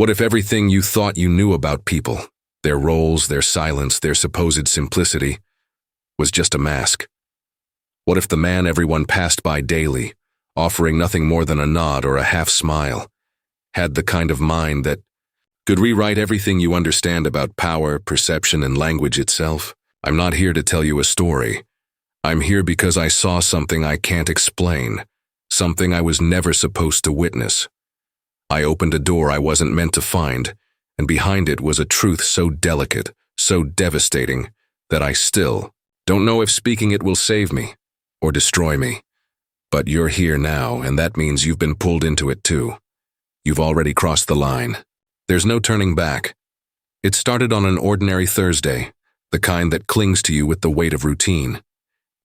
What if everything you thought you knew about people, their roles, their silence, their supposed simplicity, was just a mask? What if the man everyone passed by daily, offering nothing more than a nod or a half smile, had the kind of mind that could rewrite everything you understand about power, perception, and language itself? I'm not here to tell you a story. I'm here because I saw something I can't explain, something I was never supposed to witness. I opened a door I wasn't meant to find, and behind it was a truth so delicate, so devastating, that I still don't know if speaking it will save me or destroy me. But you're here now, and that means you've been pulled into it too. You've already crossed the line. There's no turning back. It started on an ordinary Thursday, the kind that clings to you with the weight of routine.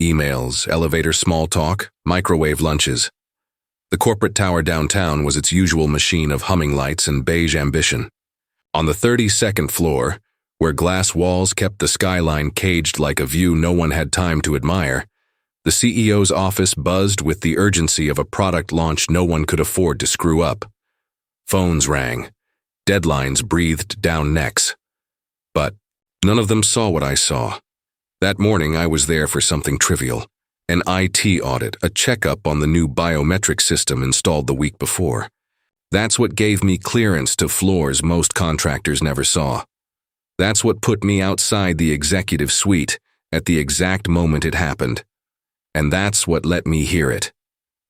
Emails, elevator small talk, microwave lunches. The corporate tower downtown was its usual machine of humming lights and beige ambition. On the 32nd floor, where glass walls kept the skyline caged like a view no one had time to admire, the CEO's office buzzed with the urgency of a product launch no one could afford to screw up. Phones rang. Deadlines breathed down necks. But none of them saw what I saw. That morning I was there for something trivial. An IT audit, a checkup on the new biometric system installed the week before. That's what gave me clearance to floors most contractors never saw. That's what put me outside the executive suite at the exact moment it happened. And that's what let me hear it.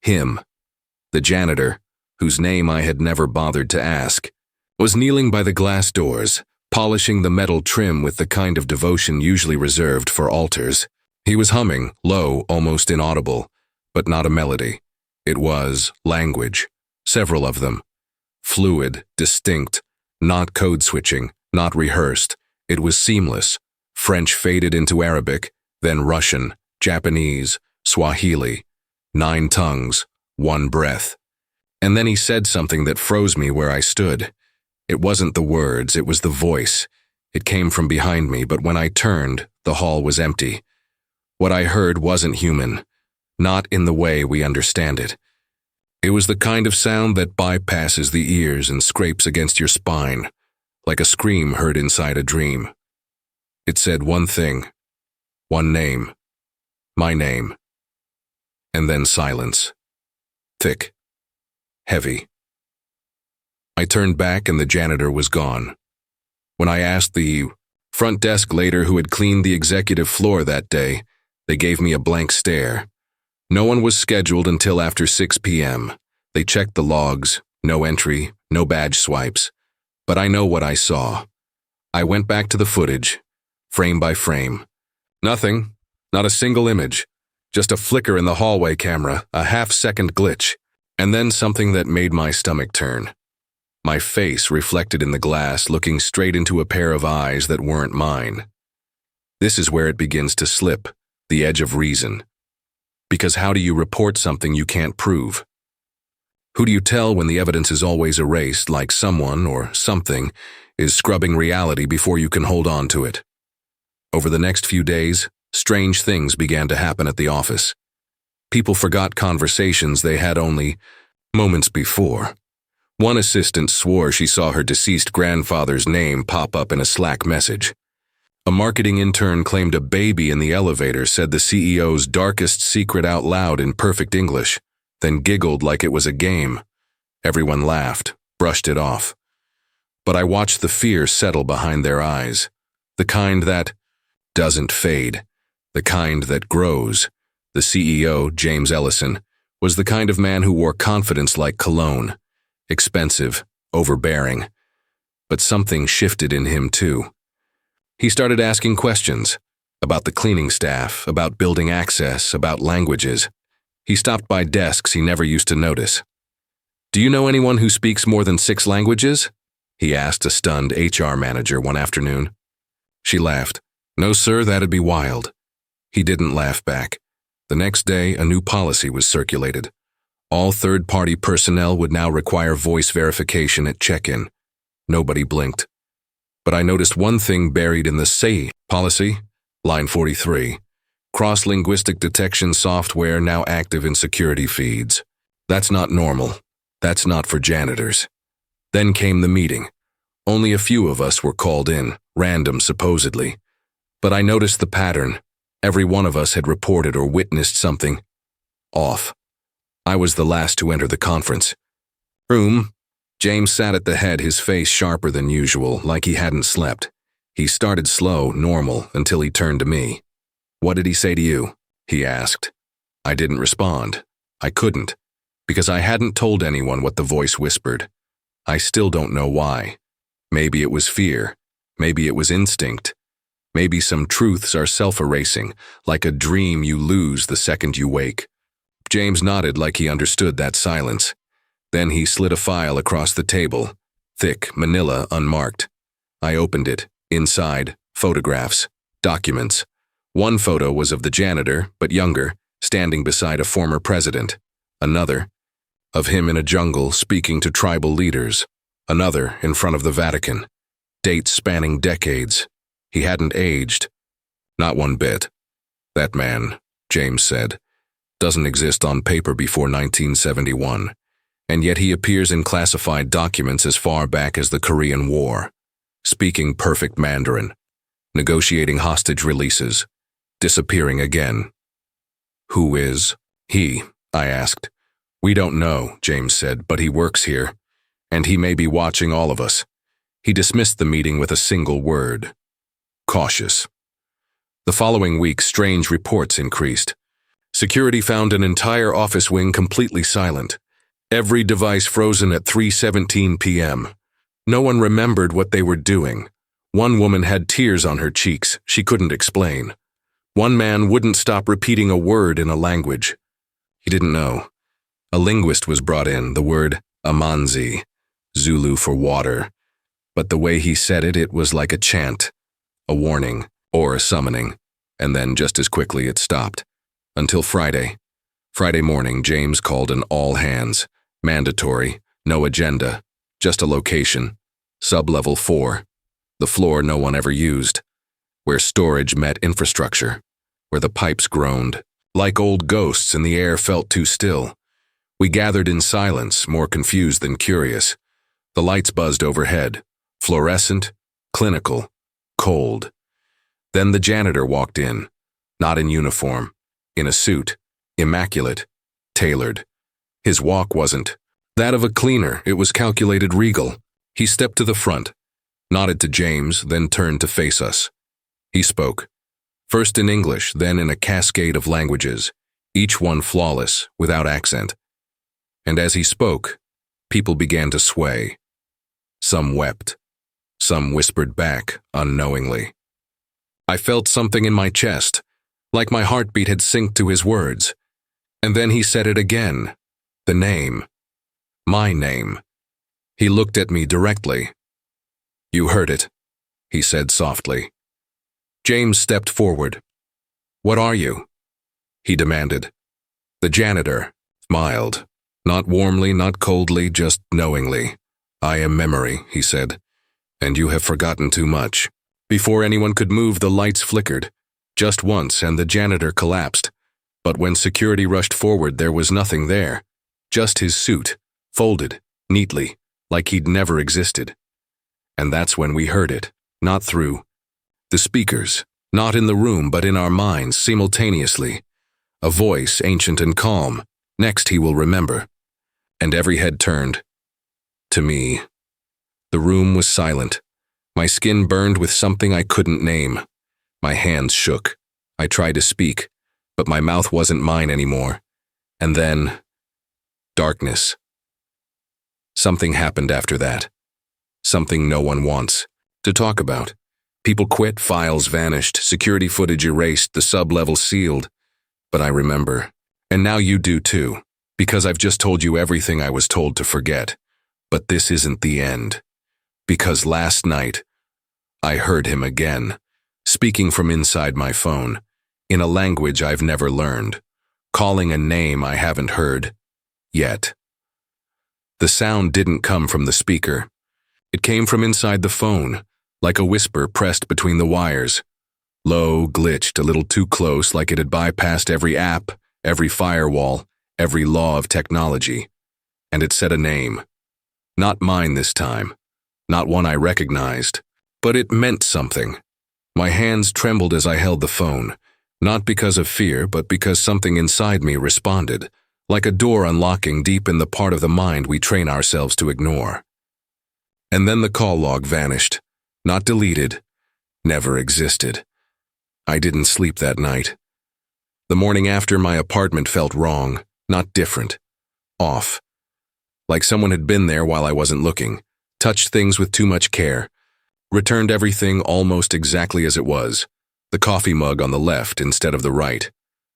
Him, the janitor, whose name I had never bothered to ask, was kneeling by the glass doors, polishing the metal trim with the kind of devotion usually reserved for altars. He was humming, low, almost inaudible, but not a melody. It was language, several of them. Fluid, distinct, not code switching, not rehearsed. It was seamless. French faded into Arabic, then Russian, Japanese, Swahili. 9 tongues, 1 breath. And then he said something that froze me where I stood. It wasn't the words, it was the voice. It came from behind me, but when I turned, the hall was empty. What I heard wasn't human, not in the way we understand it. It was the kind of sound that bypasses the ears and scrapes against your spine, like a scream heard inside a dream. It said one thing, one name, my name, and then silence. Thick, heavy. I turned back and the janitor was gone. When I asked the front desk later who had cleaned the executive floor that day, they gave me a blank stare. No one was scheduled until after 6 p.m. They checked the logs, no entry, no badge swipes. But I know what I saw. I went back to the footage, frame by frame. Nothing, not a single image. Just a flicker in the hallway camera, a half-second glitch, and then something that made my stomach turn. My face reflected in the glass, looking straight into a pair of eyes that weren't mine. This is where it begins to slip, the edge of reason. Because how do you report something you can't prove? Who do you tell when the evidence is always erased, like someone or something is scrubbing reality before you can hold on to it? Over the next few days, strange things began to happen at the office. People forgot conversations they had only moments before. One assistant swore she saw her deceased grandfather's name pop up in a Slack message. A marketing intern claimed a baby in the elevator said the CEO's darkest secret out loud in perfect English, then giggled like it was a game. Everyone laughed, brushed it off. But I watched the fear settle behind their eyes, the kind that doesn't fade, the kind that grows. The CEO, James Ellison, was the kind of man who wore confidence like cologne. Expensive, overbearing. But something shifted in him too. He started asking questions about the cleaning staff, about building access, about languages. He stopped by desks he never used to notice. "Do you know anyone who speaks more than 6 languages?" he asked a stunned HR manager one afternoon. She laughed. "No, sir, that'd be wild." He didn't laugh back. The next day, a new policy was circulated. All third-party personnel would now require voice verification at check-in. Nobody blinked. But I noticed one thing buried in the SAY policy, line 43. Cross-linguistic detection software now active in security feeds. That's not normal. That's not for janitors. Then came the meeting, Only a few of us were called in, random supposedly. But I noticed the pattern. Every one of us had reported or witnessed something off. I was the last to enter the conference room. James sat at the head, his face sharper than usual, like he hadn't slept. He started slow, normal, until he turned to me. "What did he say to you?" he asked. I didn't respond. I couldn't, because I hadn't told anyone what the voice whispered. I still don't know why. Maybe it was fear. Maybe it was instinct. Maybe some truths are self-erasing, like a dream you lose the second you wake. James nodded like he understood that silence. Then he slid a file across the table, thick, manila, unmarked. I opened it. Inside, photographs, documents. One photo was of the janitor, but younger, standing beside a former president. Another, of him in a jungle speaking to tribal leaders. Another, in front of the Vatican. Dates spanning decades. He hadn't aged. Not one bit. That man, James said, doesn't exist on paper before 1971. And yet he appears in classified documents as far back as the Korean War. Speaking perfect Mandarin. Negotiating hostage releases. Disappearing again. "Who is he?" I asked. "We don't know," James said, "but he works here. And he may be watching all of us." He dismissed the meeting with a single word. Cautious. The following week, strange reports increased. Security found an entire office wing completely silent. Every device frozen at 3:17 p.m. No one remembered what they were doing. One woman had tears on her cheeks she couldn't explain. One man wouldn't stop repeating a word in a language he didn't know. A linguist was brought in, the word amanzi, Zulu for water. But the way he said it, it was like a chant, a warning, or a summoning. And then just as quickly it stopped. Until Friday. Friday morning, James called an all-hands. Mandatory, no agenda, just a location. Sub-level 4. The floor no one ever used. Where storage met infrastructure. Where the pipes groaned. Like old ghosts and the air felt too still. We gathered in silence, more confused than curious. The lights buzzed overhead. Fluorescent, clinical, cold. Then the janitor walked in. Not in uniform. In a suit. Immaculate. Tailored. His walk wasn't that of a cleaner, it was calculated regal. He stepped to the front, nodded to James, then turned to face us. He spoke, first in English, then in a cascade of languages, each one flawless, without accent. And as he spoke, people began to sway. Some wept. Some whispered back, unknowingly. I felt something in my chest, like my heartbeat had synced to his words. And then he said it again. The name. My name. He looked at me directly. "You heard it," he said softly. James stepped forward. "What are you?" he demanded. The janitor smiled. Not warmly, not coldly, just knowingly. "I am memory," he said. "And you have forgotten too much." Before anyone could move, the lights flickered. Just once, and the janitor collapsed. But when security rushed forward, there was nothing there. Just his suit, folded, neatly, like he'd never existed. And that's when we heard it, not through the speakers, not in the room, but in our minds simultaneously. A voice, ancient and calm. "Next he will remember." And every head turned. To me. The room was silent. My skin burned with something I couldn't name. My hands shook. I tried to speak, but my mouth wasn't mine anymore. And then, darkness. Something happened after that. Something no one wants to talk about. People quit, files vanished, security footage erased, the sub-level sealed. But I remember. And now you do too, because I've just told you everything I was told to forget. But this isn't the end. Because last night, I heard him again, speaking from inside my phone, in a language I've never learned, calling a name I haven't heard yet. The sound didn't come from the speaker. It came from inside the phone, like a whisper pressed between the wires. Low, glitched, a little too close, like it had bypassed every app, every firewall, every law of technology. And it said a name. Not mine this time. not one I recognized. But it meant something. My hands trembled as I held the phone, not because of fear, but because something inside me responded, like a door unlocking deep in the part of the mind we train ourselves to ignore. And then the call log vanished, not deleted, never existed. I didn't sleep that night. The morning after, my apartment felt wrong, not different, off. Like someone had been there while I wasn't looking, touched things with too much care, returned everything almost exactly as it was, the coffee mug on the left instead of the right,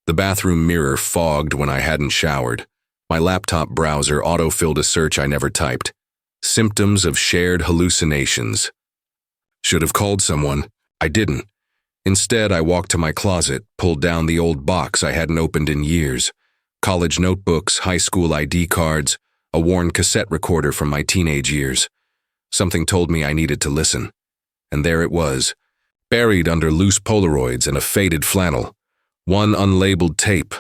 the bathroom mirror fogged when I hadn't showered, my laptop browser auto-filled a search I never typed. Symptoms of shared hallucinations. Should have called someone. I didn't. Instead, I walked to my closet, pulled down the old box I hadn't opened in years. College notebooks, high school ID cards, a worn cassette recorder from my teenage years. Something told me I needed to listen. And there it was, buried under loose Polaroids and a faded flannel. One unlabeled tape.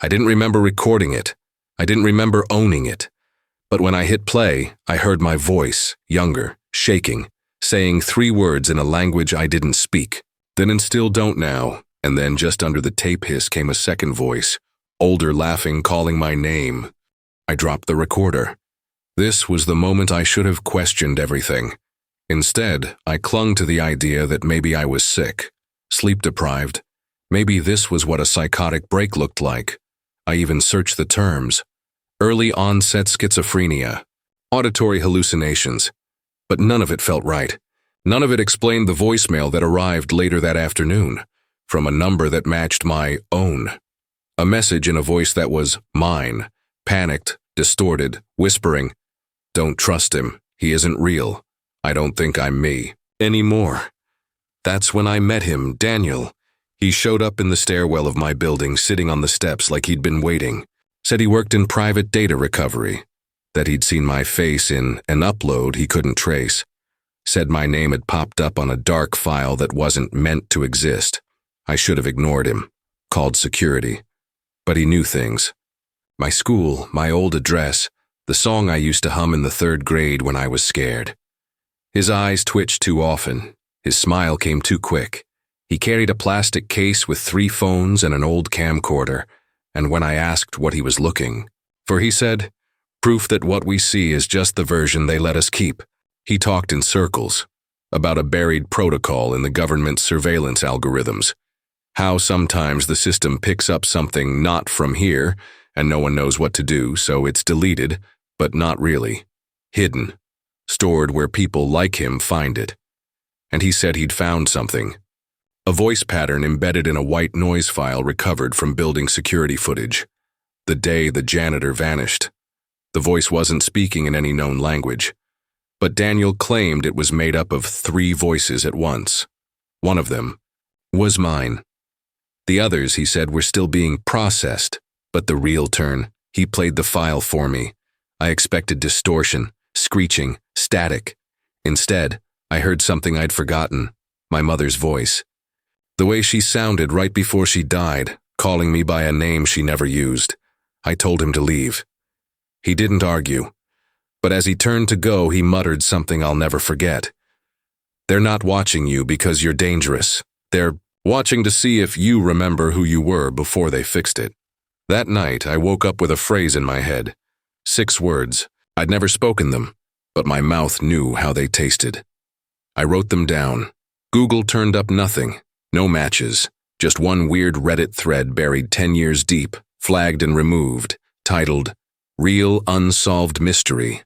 I didn't remember recording it. I didn't remember owning it. But when I hit play, I heard my voice, younger, shaking, saying 3 words in a language I didn't speak. Then and still don't now, and then just under the tape hiss came a second voice, older, laughing, calling my name. I dropped the recorder. This was the moment I should have questioned everything. Instead, I clung to the idea that maybe I was sick, sleep-deprived. Maybe this was what a psychotic break looked like. I even searched the terms. Early onset schizophrenia, auditory hallucinations. But none of it felt right. None of it explained the voicemail that arrived later that afternoon, from a number that matched my own. A message in a voice that was mine, panicked, distorted, whispering, "Don't trust him, he isn't real. I don't think I'm me anymore." That's when I met him, Daniel. He showed up in the stairwell of my building, sitting on the steps like he'd been waiting. Said he worked in private data recovery, that he'd seen my face in an upload he couldn't trace. Said my name had popped up on a dark file that wasn't meant to exist. I should have ignored him, called security. But he knew things. My school, my old address, the song I used to hum in the 3rd grade when I was scared. His eyes twitched too often. His smile came too quick. He carried a plastic case with 3 phones and an old camcorder, and when I asked what he was looking for, he said, "Proof that what we see is just the version they let us keep." He talked in circles, about a buried protocol in the government's surveillance algorithms. How sometimes the system picks up something not from here, and no one knows what to do, so it's deleted, but not really. Hidden. Stored where people like him find it. And he said he'd found something. A voice pattern embedded in a white noise file recovered from building security footage. The day the janitor vanished. The voice wasn't speaking in any known language. But Daniel claimed it was made up of 3 voices at once. One of them was mine. The others, he said, were still being processed, but the real turn, he played the file for me. I expected distortion, screeching, static. Instead, I heard something I'd forgotten, my mother's voice. The way she sounded right before she died, calling me by a name she never used. I told him to leave. He didn't argue. But as he turned to go, he muttered something I'll never forget. "They're not watching you because you're dangerous. They're watching to see if you remember who you were before they fixed it." That night, I woke up with a phrase in my head. 6 words. I'd never spoken them, but my mouth knew how they tasted. I wrote them down. Google turned up nothing. No matches. Just one weird Reddit thread buried 10 years deep, flagged and removed, titled, "Real Unsolved Mystery."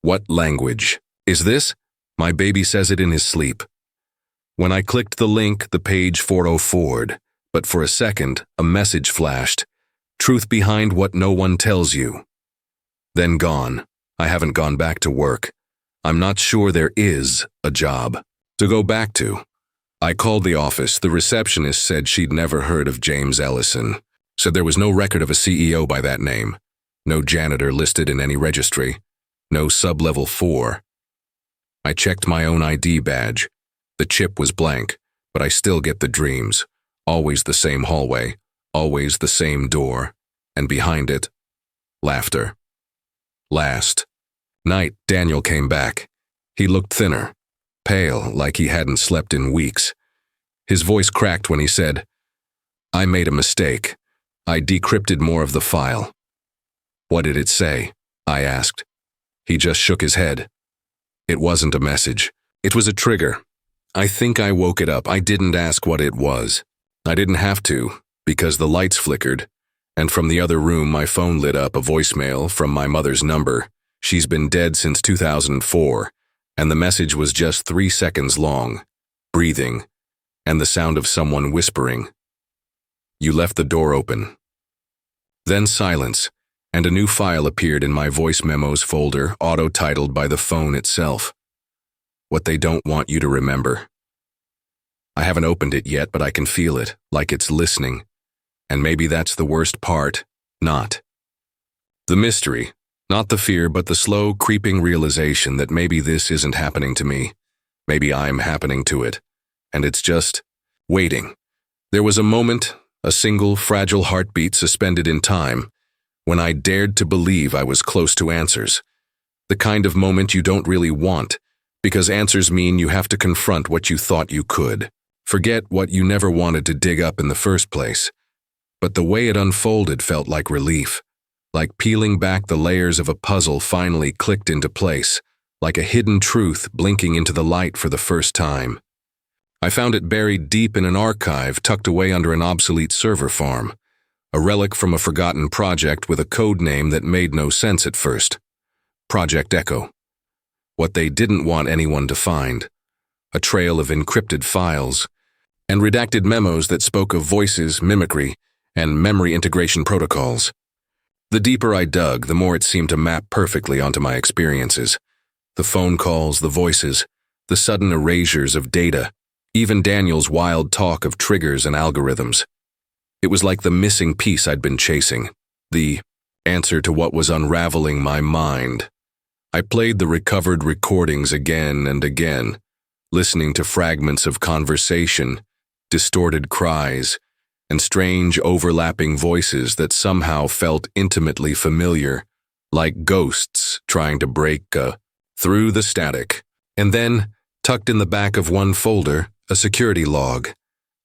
What language is this? My baby says it in his sleep. When I clicked the link, the page 404'd, but for a second, a message flashed. Truth behind what no one tells you. Then gone. I haven't gone back to work. I'm not sure there is a job to go back to. I called the office. The receptionist said she'd never heard of James Ellison. Said there was no record of a CEO by that name. No janitor listed in any registry. No sub-level 4. I checked my own ID badge. The chip was blank, but I still get the dreams. Always the same hallway, always the same door, and behind it, laughter. Last night, Daniel came back. He looked thinner, pale, like he hadn't slept in weeks. His voice cracked when he said, "I made a mistake. I decrypted more of the file." "What did it say?" I asked. He just shook his head. "It wasn't a message. It was a trigger. I think I woke it up. I didn't ask what it was. I didn't have to, because the lights flickered, and from the other room my phone lit up a voicemail from my mother's number. She's been dead since 2004, and the message was just 3 seconds long, breathing, and the sound of someone whispering. You left the door open." Then silence, and a new file appeared in my voice memos folder, auto-titled by the phone itself. "What they don't want you to remember." I haven't opened it yet, but I can feel it, like it's listening. And maybe that's the worst part, not. The mystery, not the fear, but the slow, creeping realization that maybe this isn't happening to me. Maybe I'm happening to it. And it's just waiting. There was a moment, a single, fragile heartbeat suspended in time, when I dared to believe I was close to answers. The kind of moment you don't really want, because answers mean you have to confront what you thought you could. Forget what you never wanted to dig up in the first place. But the way it unfolded felt like relief, like peeling back the layers of a puzzle finally clicked into place, like a hidden truth blinking into the light for the first time. I found it buried deep in an archive tucked away under an obsolete server farm, a relic from a forgotten project with a code name that made no sense at first. Project Echo. What they didn't want anyone to find. A trail of encrypted files, and redacted memos that spoke of voices, mimicry, and memory integration protocols. The deeper I dug, the more it seemed to map perfectly onto my experiences. The phone calls, the voices, the sudden erasures of data, even Daniel's wild talk of triggers and algorithms. It was like the missing piece I'd been chasing, the answer to what was unraveling my mind. I played the recovered recordings again and again, listening to fragments of conversation, distorted cries, and strange overlapping voices that somehow felt intimately familiar, like ghosts trying to break through the static. And then, tucked in the back of one folder, a security log,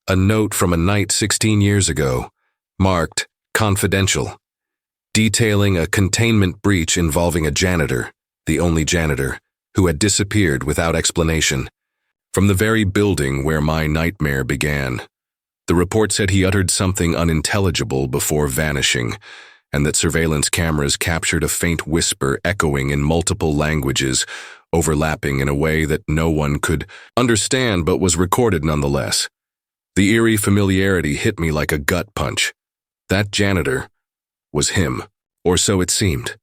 a note from a night 16 years ago, marked confidential, detailing a containment breach involving a janitor, the only janitor, who had disappeared without explanation, from the very building where my nightmare began. The report said he uttered something unintelligible before vanishing, and that surveillance cameras captured a faint whisper echoing in multiple languages, overlapping in a way that no one could understand but was recorded nonetheless. The eerie familiarity hit me like a gut punch. That janitor was him, or so it seemed.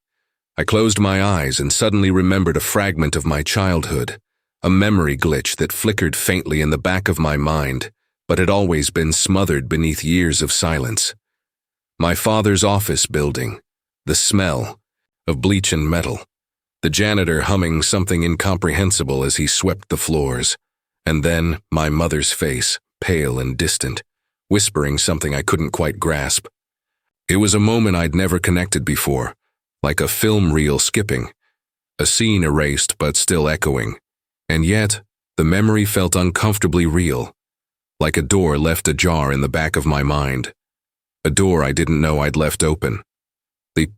I closed my eyes and suddenly remembered a fragment of my childhood, a memory glitch that flickered faintly in the back of my mind, but had always been smothered beneath years of silence. My father's office building, the smell of bleach and metal, the janitor humming something incomprehensible as he swept the floors, and then my mother's face, pale and distant, whispering something I couldn't quite grasp. It was a moment I'd never connected before, like a film reel skipping, a scene erased but still echoing, and yet the memory felt uncomfortably real, like a door left ajar in the back of my mind, a door I didn't know I'd left open. The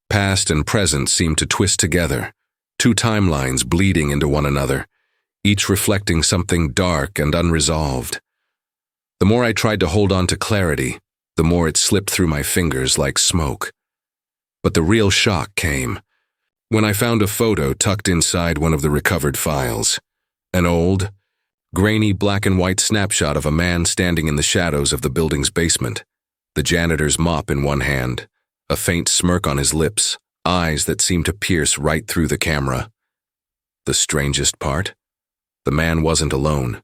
past and present seemed to twist together, two timelines bleeding into one another, each reflecting something dark and unresolved. The more I tried to hold on to clarity, the more it slipped through my fingers like smoke. But the real shock came when I found a photo tucked inside one of the recovered files. An old, grainy black and white snapshot of a man standing in the shadows of the building's basement, the janitor's mop in one hand, a faint smirk on his lips, eyes that seemed to pierce right through the camera. The strangest part? The man wasn't alone.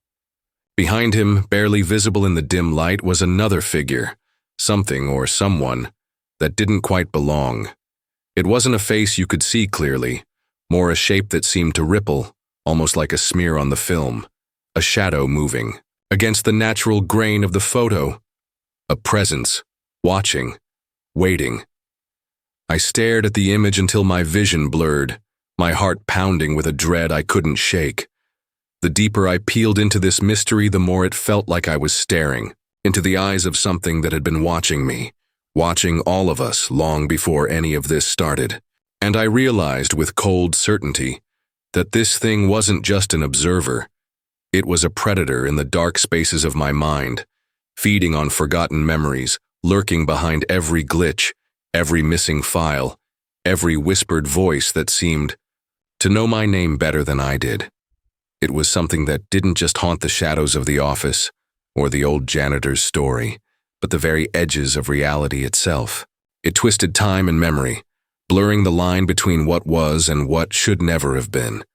Behind him, barely visible in the dim light, was another figure, something or someone that didn't quite belong. It wasn't a face you could see clearly, more a shape that seemed to ripple, almost like a smear on the film, a shadow moving against the natural grain of the photo, a presence, watching, waiting. I stared at the image until my vision blurred, my heart pounding with a dread I couldn't shake. The deeper I peeled into this mystery, the more it felt like I was staring into the eyes of something that had been watching me, watching all of us long before any of this started. And I realized with cold certainty that this thing wasn't just an observer. It was a predator in the dark spaces of my mind, feeding on forgotten memories, lurking behind every glitch, every missing file, every whispered voice that seemed to know my name better than I did. It was something that didn't just haunt the shadows of the office or the old janitor's story, but the very edges of reality itself. It twisted time and memory, blurring the line between what was and what should never have been.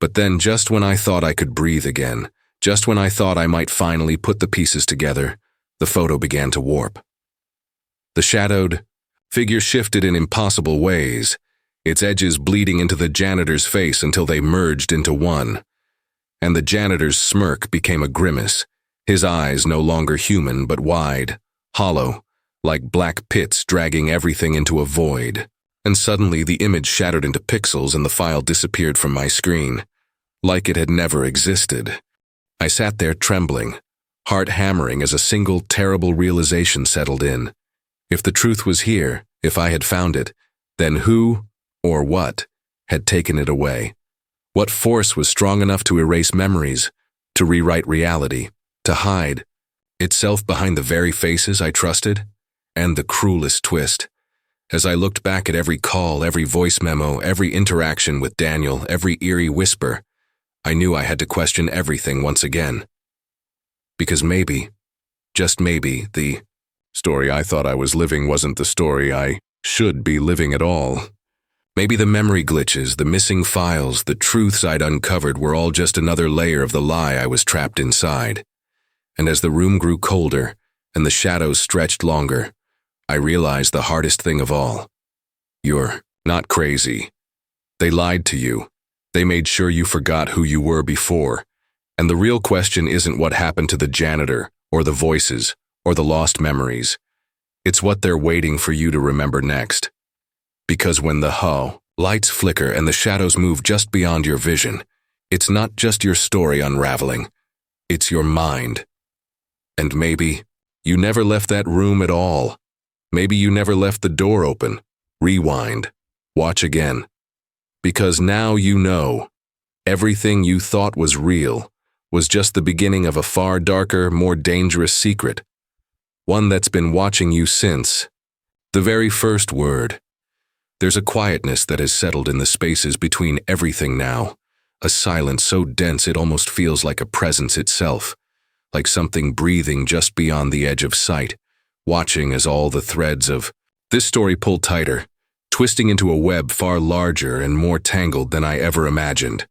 But then, just when I thought I could breathe again, just when I thought I might finally put the pieces together, the photo began to warp. The shadowed figure shifted in impossible ways, its edges bleeding into the janitor's face until they merged into one. And the janitor's smirk became a grimace, his eyes no longer human but wide, hollow, like black pits dragging everything into a void. And suddenly the image shattered into pixels and the file disappeared from my screen, like it had never existed. I sat there trembling, heart hammering as a single terrible realization settled in. If the truth was here, if I had found it, then who, or what, had taken it away? What force was strong enough to erase memories, to rewrite reality, to hide itself behind the very faces I trusted? And the cruelest twist, as I looked back at every call, every voice memo, every interaction with Daniel, every eerie whisper, I knew I had to question everything once again. Because maybe, just maybe, the story I thought I was living wasn't the story I should be living at all. Maybe the memory glitches, the missing files, the truths I'd uncovered were all just another layer of the lie I was trapped inside. And as the room grew colder and the shadows stretched longer, I realized the hardest thing of all. You're not crazy. They lied to you. They made sure you forgot who you were before. And the real question isn't what happened to the janitor, or the voices, or the lost memories. It's what they're waiting for you to remember next. Because when the lights flicker and the shadows move just beyond your vision, it's not just your story unraveling, it's your mind. And maybe you never left that room at all. Maybe you never left the door open. Rewind. Watch again. Because now you know, everything you thought was real was just the beginning of a far darker, more dangerous secret. One that's been watching you since the very first word. There's a quietness that has settled in the spaces between everything now, a silence so dense it almost feels like a presence itself, like something breathing just beyond the edge of sight, watching as all the threads of this story pull tighter, twisting into a web far larger and more tangled than I ever imagined.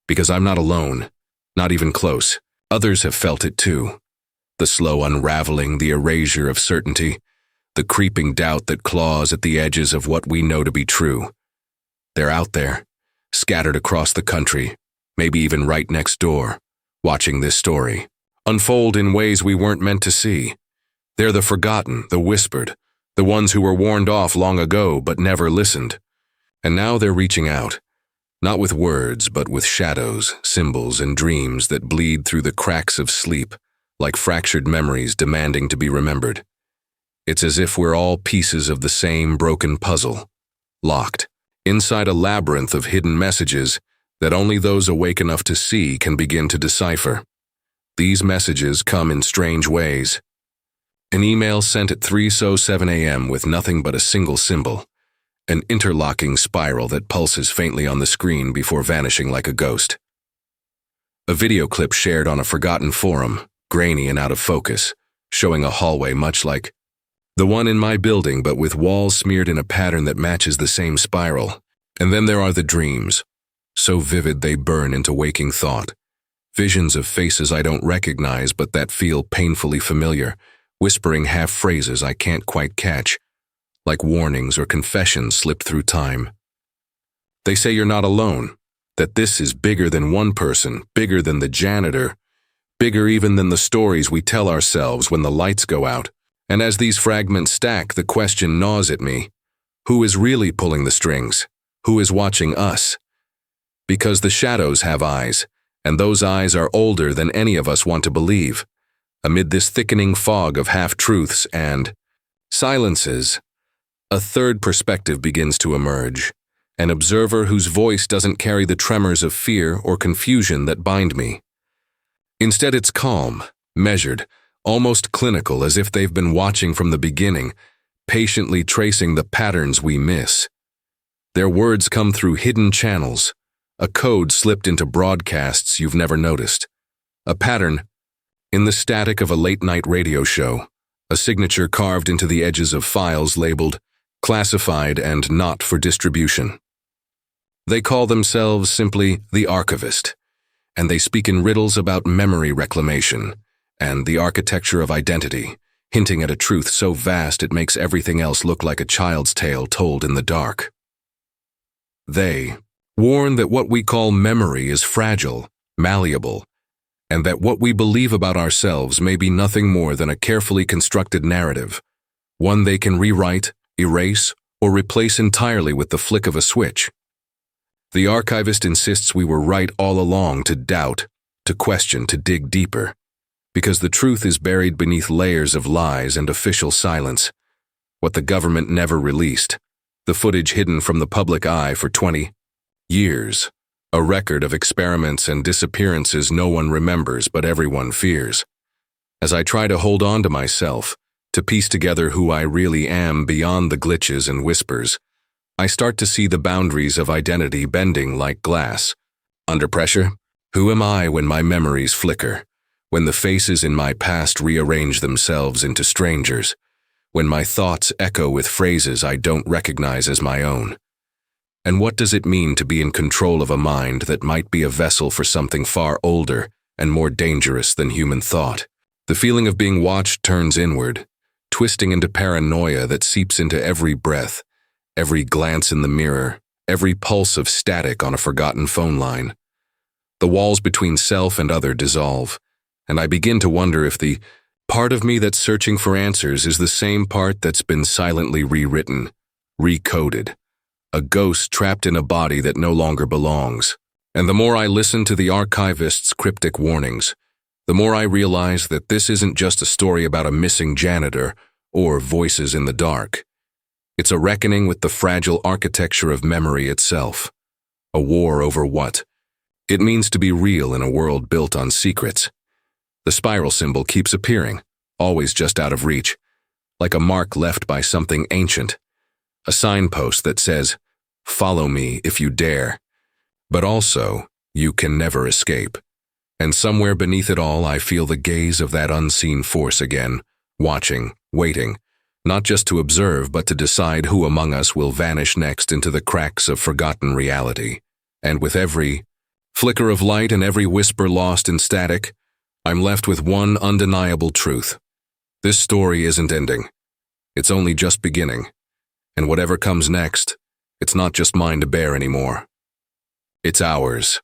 Because I'm not alone, not even close. Others have felt it too. The slow unraveling, the erasure of certainty, the creeping doubt that claws at the edges of what we know to be true. They're out there, scattered across the country, maybe even right next door, watching this story unfold in ways we weren't meant to see. They're the forgotten, the whispered, the ones who were warned off long ago but never listened. And now they're reaching out, not with words but with shadows, symbols, and dreams that bleed through the cracks of sleep, like fractured memories demanding to be remembered. It's as if we're all pieces of the same broken puzzle, locked inside a labyrinth of hidden messages that only those awake enough to see can begin to decipher. These messages come in strange ways. An email sent at 3:07 a.m. with nothing but a single symbol, an interlocking spiral that pulses faintly on the screen before vanishing like a ghost. A video clip shared on a forgotten forum, grainy and out of focus, showing a hallway much like the one in my building but with walls smeared in a pattern that matches the same spiral. And then there are the dreams, so vivid they burn into waking thought. Visions of faces I don't recognize but that feel painfully familiar, whispering half-phrases I can't quite catch, like warnings or confessions slipped through time. They say you're not alone, that this is bigger than one person, bigger than the janitor, bigger even than the stories we tell ourselves when the lights go out. And as these fragments stack, the question gnaws at me. Who is really pulling the strings? Who is watching us? Because the shadows have eyes, and those eyes are older than any of us want to believe. Amid this thickening fog of half-truths and silences, a third perspective begins to emerge, an observer whose voice doesn't carry the tremors of fear or confusion that bind me. Instead, it's calm, measured, almost clinical, as if they've been watching from the beginning, patiently tracing the patterns we miss. Their words come through hidden channels, a code slipped into broadcasts you've never noticed, a pattern in the static of a late-night radio show, a signature carved into the edges of files labeled classified and not for distribution. They call themselves simply the archivist, and they speak in riddles about memory reclamation and the architecture of identity, hinting at a truth so vast it makes everything else look like a child's tale told in the dark. They warn that what we call memory is fragile, malleable, and that what we believe about ourselves may be nothing more than a carefully constructed narrative, one they can rewrite, erase, or replace entirely with the flick of a switch. The archivist insists we were right all along to doubt, to question, to dig deeper, because the truth is buried beneath layers of lies and official silence, what the government never released, the footage hidden from the public eye for 20 years. A record of experiments and disappearances no one remembers but everyone fears. As I try to hold on to myself, to piece together who I really am beyond the glitches and whispers, I start to see the boundaries of identity bending like glass. Under pressure, who am I when my memories flicker? When the faces in my past rearrange themselves into strangers? When my thoughts echo with phrases I don't recognize as my own? And what does it mean to be in control of a mind that might be a vessel for something far older and more dangerous than human thought? The feeling of being watched turns inward, twisting into paranoia that seeps into every breath, every glance in the mirror, every pulse of static on a forgotten phone line. The walls between self and other dissolve, and I begin to wonder if the part of me that's searching for answers is the same part that's been silently rewritten, recoded. A ghost trapped in a body that no longer belongs. And the more I listen to the archivist's cryptic warnings, the more I realize that this isn't just a story about a missing janitor or voices in the dark. It's a reckoning with the fragile architecture of memory itself. A war over what it means to be real in a world built on secrets. The spiral symbol keeps appearing, always just out of reach, like a mark left by something ancient. A signpost that says, "Follow me if you dare," but also, "You can never escape." And somewhere beneath it all, I feel the gaze of that unseen force again, watching, waiting, not just to observe, but to decide who among us will vanish next into the cracks of forgotten reality. And with every flicker of light and every whisper lost in static, I'm left with one undeniable truth. This story isn't ending. It's only just beginning. And whatever comes next, it's not just mine to bear anymore. It's ours.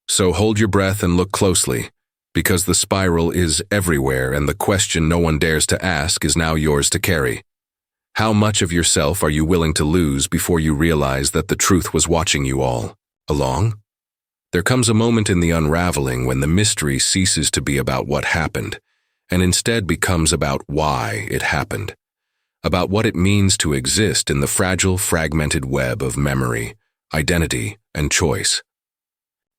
So hold your breath and look closely, because the spiral is everywhere and the question no one dares to ask is now yours to carry. How much of yourself are you willing to lose before you realize that the truth was watching you all along? There comes a moment in the unraveling when the mystery ceases to be about what happened, and instead becomes about why it happened. About what it means to exist in the fragile, fragmented web of memory, identity, and choice.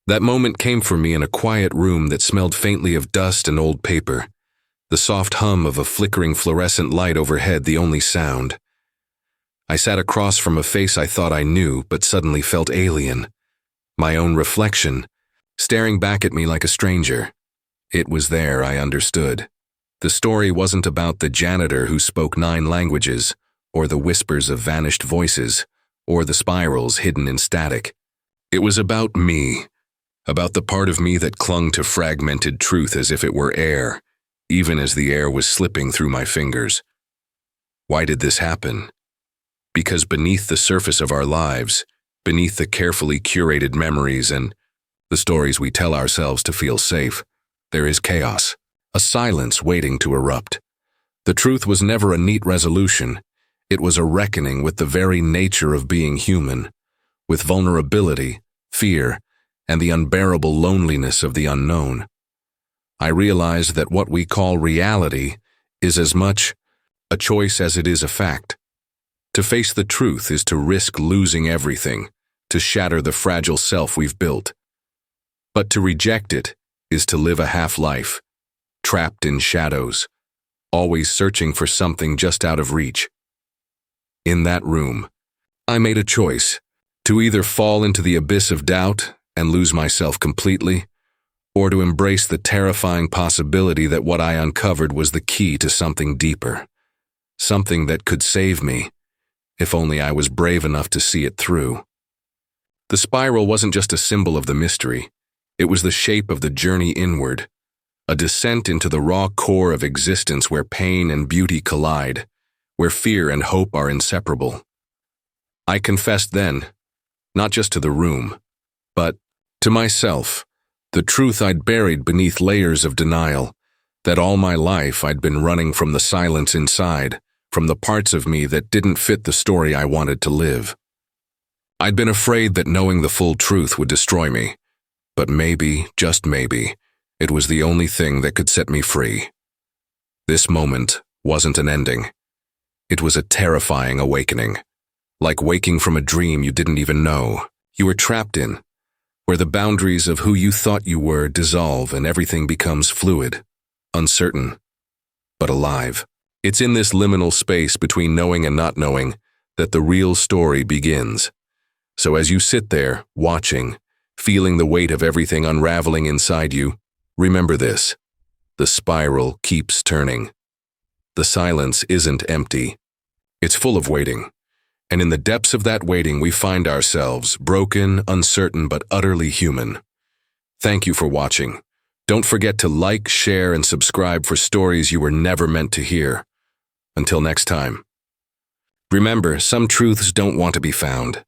That moment came for me in a quiet room that smelled faintly of dust and old paper, the soft hum of a flickering fluorescent light overhead the only sound. I sat across from a face I thought I knew, but suddenly felt alien. My own reflection, staring back at me like a stranger. It was there, I understood. The story wasn't about the janitor who spoke 9 languages, or the whispers of vanished voices, or the spirals hidden in static. It was about me, about the part of me that clung to fragmented truth as if it were air, even as the air was slipping through my fingers. Why did this happen? Because beneath the surface of our lives, beneath the carefully curated memories and the stories we tell ourselves to feel safe, there is chaos. A silence waiting to erupt. The truth was never a neat resolution. It was a reckoning with the very nature of being human, with vulnerability, fear, and the unbearable loneliness of the unknown. I realized that what we call reality is as much a choice as it is a fact. To face the truth is to risk losing everything, to shatter the fragile self we've built. But to reject it is to live a half-life, trapped in shadows, always searching for something just out of reach. In that room, I made a choice to either fall into the abyss of doubt and lose myself completely, or to embrace the terrifying possibility that what I uncovered was the key to something deeper, something that could save me, if only I was brave enough to see it through. The spiral wasn't just a symbol of the mystery, it was the shape of the journey inward, a descent into the raw core of existence where pain and beauty collide, where fear and hope are inseparable. I confessed then, not just to the room, but to myself, the truth I'd buried beneath layers of denial, that all my life I'd been running from the silence inside, from the parts of me that didn't fit the story I wanted to live. I'd been afraid that knowing the full truth would destroy me, but maybe, just maybe, it was the only thing that could set me free. This moment wasn't an ending. It was a terrifying awakening, like waking from a dream you didn't even know you were trapped in, where the boundaries of who you thought you were dissolve and everything becomes fluid, uncertain, but alive. It's in this liminal space between knowing and not knowing that the real story begins. So as you sit there, watching, feeling the weight of everything unraveling inside you, remember this: the spiral keeps turning. The silence isn't empty. It's full of waiting. And in the depths of that waiting, we find ourselves broken, uncertain, but utterly human. Thank you for watching. Don't forget to like, share, and subscribe for stories you were never meant to hear. Until next time. Remember, some truths don't want to be found.